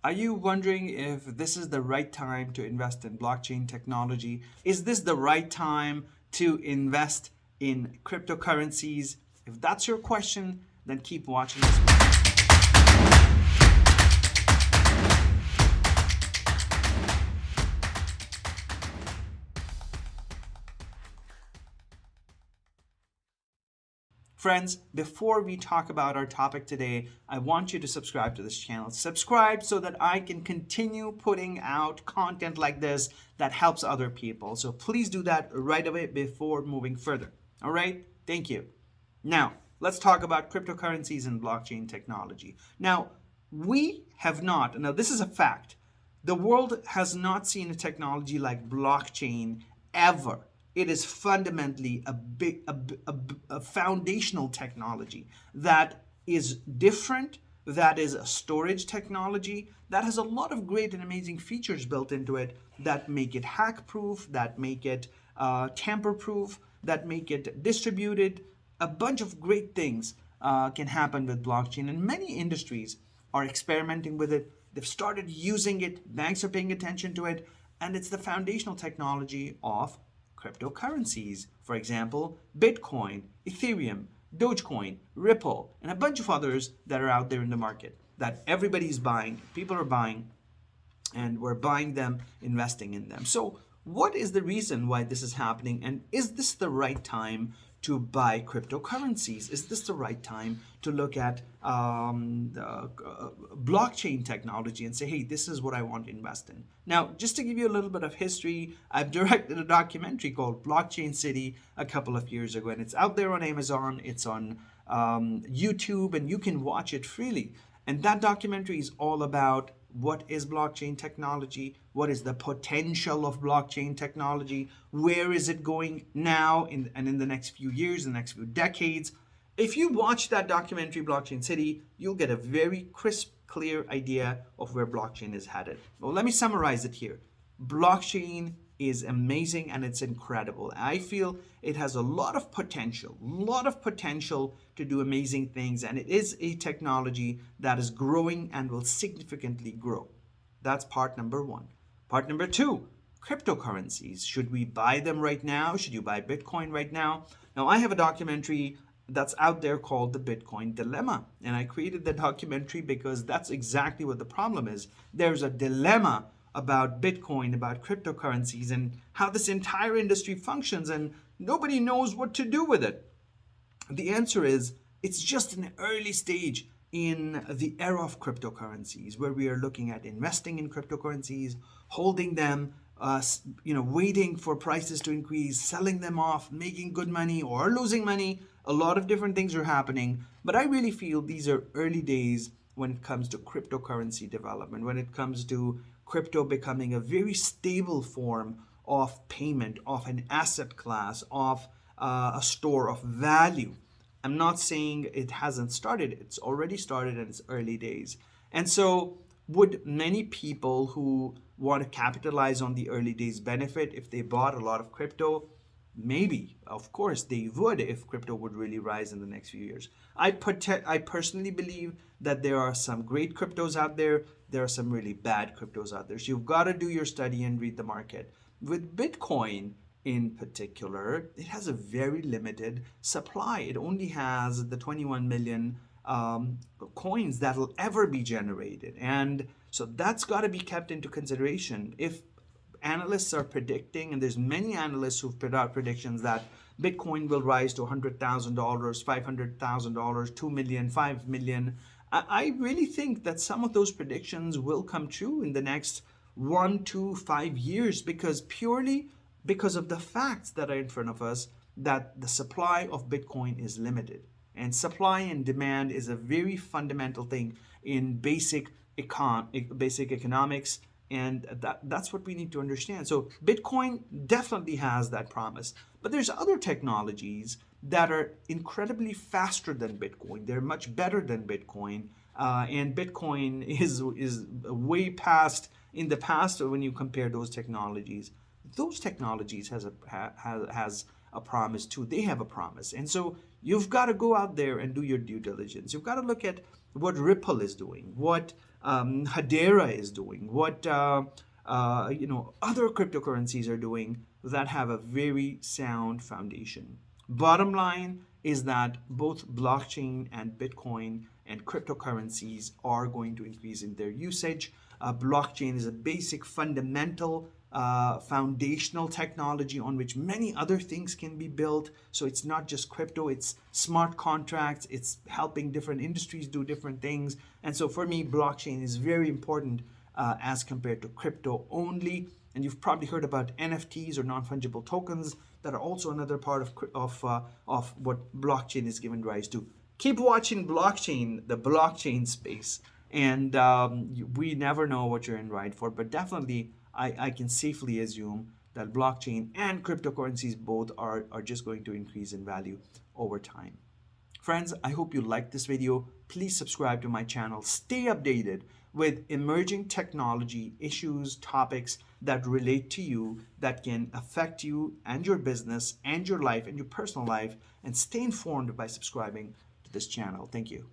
Are you wondering if this is the right time to invest in blockchain technology? Is this the right time to invest in cryptocurrencies? If that's your question, then keep watching this video. Friends, before we talk about our topic today, I want you to subscribe to this channel. Subscribe so that I can continue putting out content like this that helps other people. So please do that right away before moving further. All right? Thank you. Now, let's talk about cryptocurrencies and blockchain technology. Now, this is a fact. The world has not seen a technology like blockchain ever. It is fundamentally a foundational technology that is different, that is a storage technology, that has a lot of great and amazing features built into it that make it hack-proof, that make it tamper-proof, that make it distributed. A bunch of great things can happen with blockchain, and many industries are experimenting with it. They've started using it, banks are paying attention to it, and it's the foundational technology of cryptocurrencies. For example, Bitcoin, Ethereum, Dogecoin, Ripple, and a bunch of others that are out there in the market that everybody's buying, people are buying, and we're buying them, investing in them. So what is the reason why this is happening, and is this the right time to buy cryptocurrencies? Is this the right time to look at blockchain technology and say, hey, this is what I want to invest in? Now, just to give you a little bit of history, I've directed a documentary called Blockchain City a couple of years ago, and it's out there on Amazon, it's on YouTube, and you can watch it freely. And that documentary is all about what is blockchain technology, what is the potential of blockchain technology, where is it going now and in the next few years, the next few decades. If you watch that documentary, Blockchain City, you'll get a very crisp, clear idea of where blockchain is headed. Well, let me summarize it here. Blockchain is amazing and it's incredible. I feel it has a lot of potential to do amazing things, and it is a technology that is growing and will significantly grow. That's part number one. Part number two, cryptocurrencies. Should we buy them right now? Should you buy Bitcoin right now? Now, I have a documentary that's out there called The Bitcoin Dilemma. And I created the documentary because that's exactly what the problem is. There's a dilemma about Bitcoin, about cryptocurrencies, and how this entire industry functions, and nobody knows what to do with it. The answer is it's just an early stage in the era of cryptocurrencies where we are looking at investing in cryptocurrencies, holding them, waiting for prices to increase, selling them off, making good money or losing money. A lot of different things are happening, but I really feel these are early days when it comes to cryptocurrency development, when it comes to crypto becoming a very stable form of payment, of an asset class, of a store of value. I'm not saying it hasn't started. It's already started and it's early days. And so would many people who want to capitalize on the early days benefit if they bought a lot of crypto? Maybe, of course, they would if crypto would really rise in the next few years. I personally believe that there are some great cryptos out there. There are some really bad cryptos out there. So you've got to do your study and read the market. With Bitcoin in particular, it has a very limited supply. It only has the 21 million coins that will ever be generated. And so that's got to be kept into consideration. If analysts are predicting, and there's many analysts who've put out predictions that Bitcoin will rise to $100,000, $500,000, 2 million, 5 million. I really think that some of those predictions will come true in the next 1 to 5 years purely because of the facts that are in front of us, that the supply of Bitcoin is limited. And supply and demand is a very fundamental thing in basic economics. And that's what we need to understand. So Bitcoin definitely has that promise. But there's other technologies that are incredibly faster than Bitcoin. They're much better than Bitcoin. And Bitcoin is way past in the past when you compare those technologies. Those technologies has a promise too. They have a promise. And so you've got to go out there and do your due diligence. You've got to look at what Ripple is doing, what Hedera is doing, what other cryptocurrencies are doing that have a very sound foundation. Bottom line is that both blockchain and Bitcoin and cryptocurrencies are going to increase in their usage. Blockchain is a basic, fundamental, foundational technology on which many other things can be built. So it's not just crypto, it's smart contracts, it's helping different industries do different things. And so for me, blockchain is very important as compared to crypto only. And you've probably heard about NFTs or non-fungible tokens that are also another part of what blockchain is given rise to. Keep watching blockchain, the blockchain space, and we never know what you're in right for, but definitely I can safely assume that blockchain and cryptocurrencies both are just going to increase in value over time. Friends, I hope you liked this video. Please subscribe to my channel. Stay updated with emerging technology issues, topics that relate to you, that can affect you and your business and your life and your personal life, and stay informed by subscribing to this channel. Thank you.